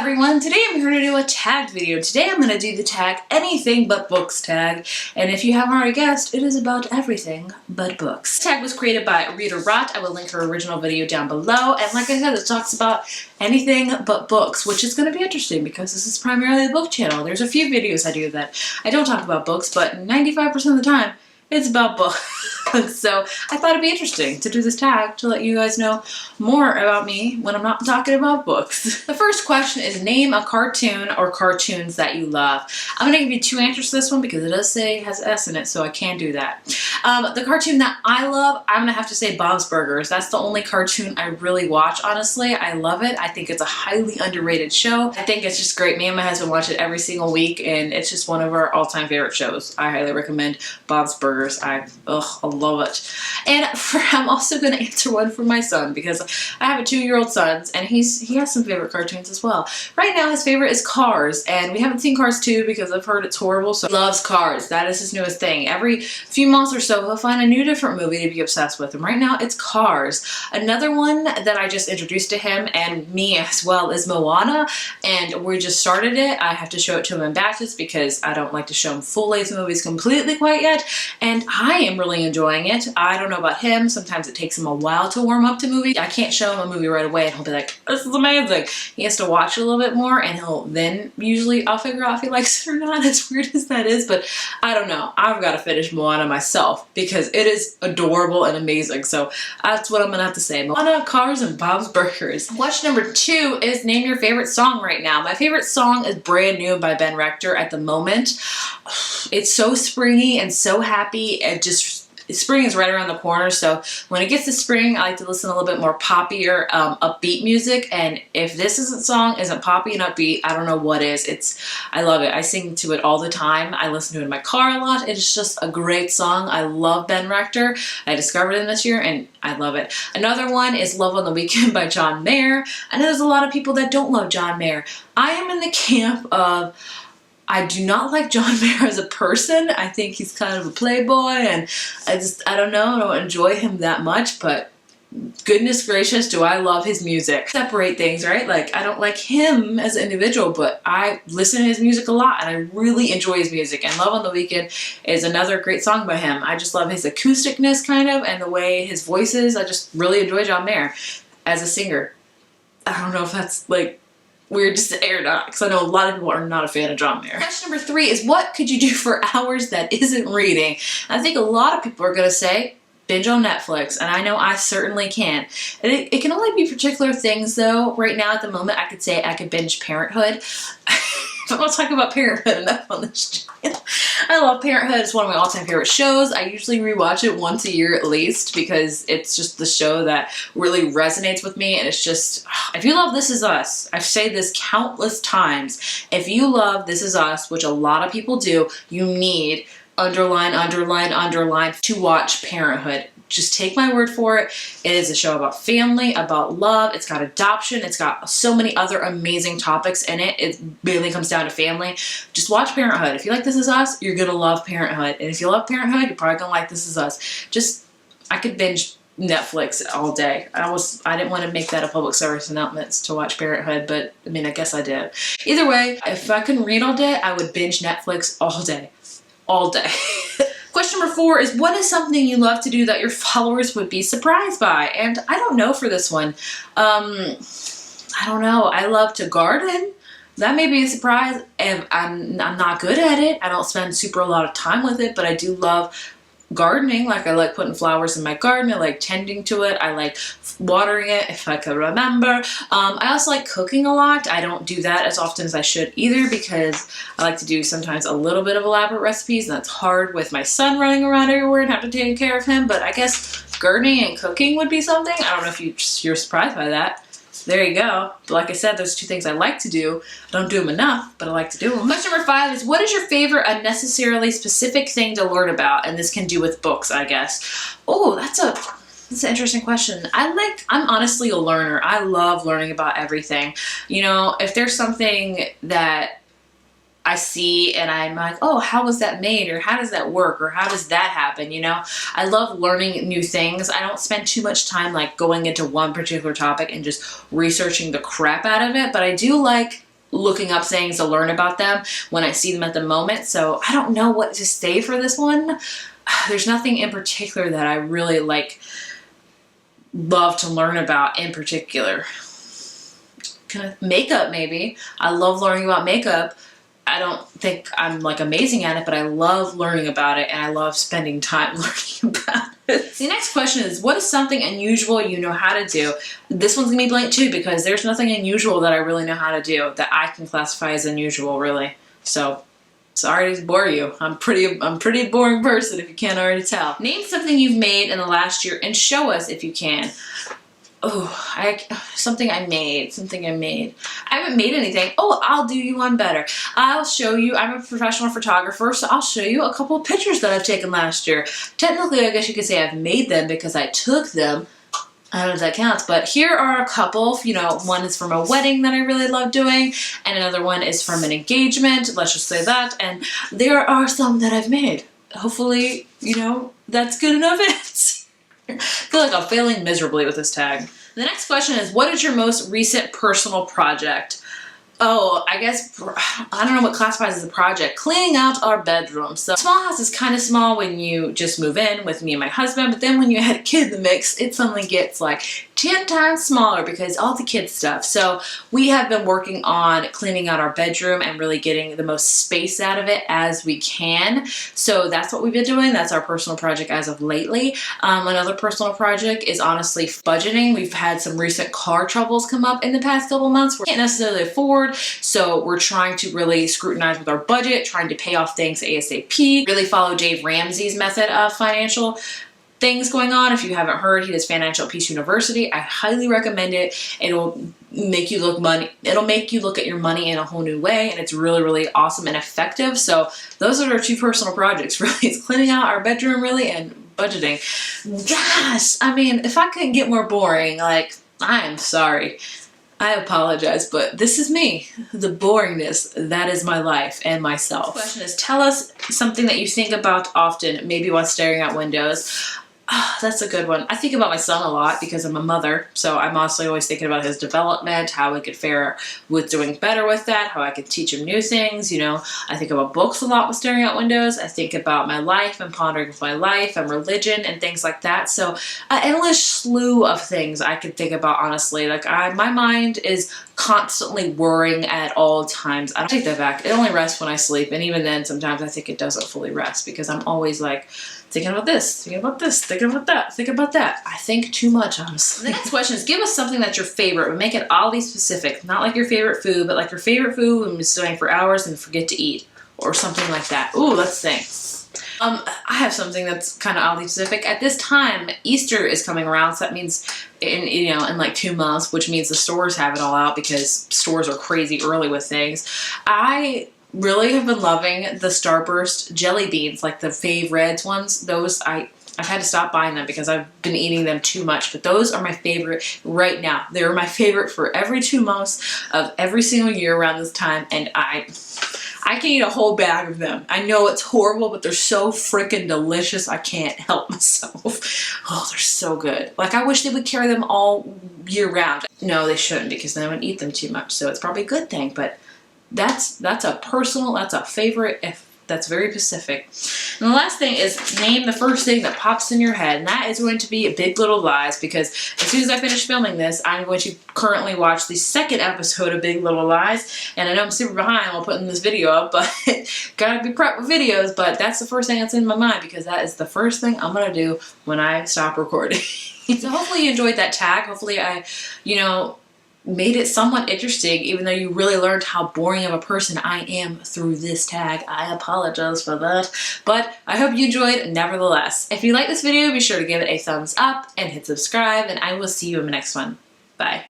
everyone, today I'm here to do a tag video. Today I'm going to do the tag anything but books tag, and if you haven't already guessed, it is about everything but books. This tag was created by Rita Rott. I will link her original video down below, and like I said, it talks about anything but books, which is going to be interesting because this is primarily a book channel. There's a few videos I do that I don't talk about books, but 95% of the time it's about books. So I thought it'd be interesting to do this tag to let you guys know more about me when I'm not talking about books. The first question is name a cartoon or cartoons that you love. I'm gonna give you two answers to this one because it does say it has S in it, so I can do that. The cartoon that I love, I'm gonna have to say Bob's Burgers. That's the only cartoon I really watch, honestly. I love it. I think it's a highly underrated show. I think it's just great. Me and my husband watch it every single week, and it's just one of our all-time favorite shows. I highly recommend Bob's Burgers. I love it. And I'm also going to answer one for my son because I have a 2-year-old son and he has some favorite cartoons as well. Right now his favorite is Cars, and we haven't seen Cars 2 because I've heard it's horrible, so he loves Cars. That is his newest thing. Every few months or so he'll find a new different movie to be obsessed with, and right now it's Cars. Another one that I just introduced to him and me as well is Moana, and we just started it. I have to show it to him in batches because I don't like to show him full-length movies completely quite yet, and I am really enjoying it. I don't know about him. Sometimes it takes him a while to warm up to movies. I can't show him a movie right away and he'll be like, this is amazing. He has to watch it a little bit more, and I'll figure out if he likes it or not, as weird as that is, but I don't know. I've got to finish Moana myself because it is adorable and amazing. So that's what I'm going to have to say. Moana, Cars, and Bob's Burgers. Question number 2 is name your favorite song right now. My favorite song is Brand New by Ben Rector at the moment. It's so springy and so happy. Spring is right around the corner, so when it gets to spring, I like to listen to a little bit more poppier, upbeat music, and if this song isn't poppy and upbeat, I don't know what is. I love it. I sing to it all the time. I listen to it in my car a lot. It's just a great song. I love Ben Rector. I discovered him this year, and I love it. Another one is Love on the Weekend by John Mayer. I know there's a lot of people that don't love John Mayer. I am in the camp of I do not like John Mayer as a person. I think he's kind of a playboy, and I don't know, I don't enjoy him that much, but goodness gracious, do I love his music. Separate things, right? Like, I don't like him as an individual, but I listen to his music a lot, and I really enjoy his music, and Love on the Weekend is another great song by him. I just love his acousticness, kind of, and the way his voice is. I just really enjoy John Mayer as a singer. I don't know if that's, like, weird to say or not, because I know a lot of people are not a fan of John Mayer. Question number 3 is what could you do for hours that isn't reading? I think a lot of people are going to say binge on Netflix, and I know I certainly can. And it can only be particular things, though. Right now, at the moment, I could say I could binge Parenthood. I'm not talking about Parenthood enough on this channel. I love Parenthood. It's one of my all-time favorite shows. I usually rewatch it once a year at least because it's just the show that really resonates with me, and it's just, if you love This Is Us, I've said this countless times, if you love This Is Us, which a lot of people do, you need underline, underline, underline to watch Parenthood. Just take my word for it. It is a show about family, about love. It's got adoption. It's got so many other amazing topics in it. It mainly comes down to family. Just watch Parenthood. If you like This Is Us, you're going to love Parenthood. And if you love Parenthood, you're probably going to like This Is Us. I could binge Netflix all day. I didn't want to make that a public service announcement to watch Parenthood, but I mean, I guess I did. Either way, if I couldn't read all day, I would binge Netflix all day. All day. Question number 4 is what is something you love to do that your followers would be surprised by? And I don't know for this one. I don't know. I love to garden. That may be a surprise. And I'm not good at it. I don't spend a lot of time with it, but I do love gardening. Like, I like putting flowers in my garden. I like tending to it. I like watering it, if I could remember. I also like cooking a lot. I don't do that as often as I should either because I like to do sometimes a little bit of elaborate recipes, and that's hard with my son running around everywhere and have to take care of him. But I guess gardening and cooking would be something. I don't know if you're surprised by that. There you go. But like I said, those 2 things I like to do. I don't do them enough, but I like to do them. Question number 5 is what is your favorite unnecessarily specific thing to learn about? And this can do with books, I guess. Oh, that's an interesting question. I'm honestly a learner. I love learning about everything. You know, if there's something that I see and I'm like, oh, how was that made? Or how does that work? Or how does that happen? You know, I love learning new things. I don't spend too much time like going into one particular topic and just researching the crap out of it, but I do like looking up things to learn about them when I see them at the moment. So I don't know what to say for this one. There's nothing in particular that I really love to learn about in particular. Makeup, maybe. I love learning about makeup. I don't think I'm like amazing at it, but I love learning about it, and I love spending time learning about it. The next question is, what is something unusual you know how to do? This one's gonna be blank too, because there's nothing unusual that I really know how to do that I can classify as unusual, really. So sorry to bore you. I'm a pretty boring person, if you can't already tell. Name something you've made in the last year and show us if you can. Oh, something I made. I haven't made anything. Oh, I'll do you one better. I'll show you. I'm a professional photographer, so I'll show you a couple of pictures that I've taken last year. Technically, I guess you could say I've made them because I took them. I don't know if that counts, but here are a couple. You know, one is from a wedding that I really love doing, and another one is from an engagement. Let's just say that. And there are some that I've made. Hopefully, you know, that's good enough. I feel like I'm failing miserably with this tag. The next question is, what is your most recent personal project? Oh, I guess, I don't know what classifies as a project. Cleaning out our bedroom. So small house is kind of small when you just move in with me and my husband, but then when you had a kid in the mix, it suddenly gets like 10 times smaller because all the kids stuff. So we have been working on cleaning out our bedroom and really getting the most space out of it as we can. So that's what we've been doing. That's our personal project as of lately. Another personal project is honestly budgeting. We've had some recent car troubles come up in the past couple months. We can't necessarily afford, so we're trying to really scrutinize with our budget, trying to pay off things ASAP, really follow Dave Ramsey's method of financial things going on. If you haven't heard, he does Financial Peace University. I highly recommend it. It'll make you look at your money in a whole new way, and it's really, really awesome and effective. So those are our two personal projects, really. It's cleaning out our bedroom, really, and budgeting. Gosh, I mean, if I couldn't get more boring, like, I'm sorry. I apologize, but this is me. The boringness, that is my life and myself. The question is, tell us something that you think about often, maybe while staring out windows. Oh, that's a good one. I think about my son a lot because I'm a mother, so I'm also always thinking about his development, how he could fare with doing better with that, how I could teach him new things, you know. I think about books a lot with staring out windows. I think about my life and pondering with my life and religion and things like that. So an endless slew of things I could think about, honestly. Like, my mind is constantly worrying at all times. I don't take that back. It only rests when I sleep, and even then sometimes I think it doesn't fully rest because I'm always like thinking about this, thinking about this, thinking about that, thinking about that. I think too much, honestly. The next question is, give us something that's your favorite, but make it oddly specific. Not like your favorite food, but like your favorite food when you're sitting for hours and forget to eat, or something like that. Ooh, let's think. I have something that's kind of oddly specific. At this time, Easter is coming around, so that means in like 2 months, which means the stores have it all out because stores are crazy early with things. I really have been loving the Starburst jelly beans, like the Fave Reds ones. Those I've had to stop buying them because I've been eating them too much, but those are my favorite right now. They're my favorite for every 2 months of every single year around this time, and I can eat a whole bag of them. I know it's horrible, but they're so freaking delicious. I can't help myself. Oh, they're so good. Like, I wish they would carry them all year round. No, they shouldn't, because then I would eat them too much. So it's probably a good thing, but that's a favorite, if that's very specific. And the last thing is, name the first thing that pops in your head, and that is going to be Big Little Lies, because as soon as I finish filming this, I'm going to currently watch the second episode of Big Little Lies, and I know I'm super behind while putting this video up, but gotta be prepped with videos, but that's the first thing that's in my mind, because that is the first thing I'm gonna do when I stop recording. So hopefully you enjoyed that tag. Hopefully I, made it somewhat interesting, even though you really learned how boring of a person I am through this tag. I apologize for that, but I hope you enjoyed nevertheless. If you like this video, be sure to give it a thumbs up and hit subscribe, and I will see you in the next one. Bye.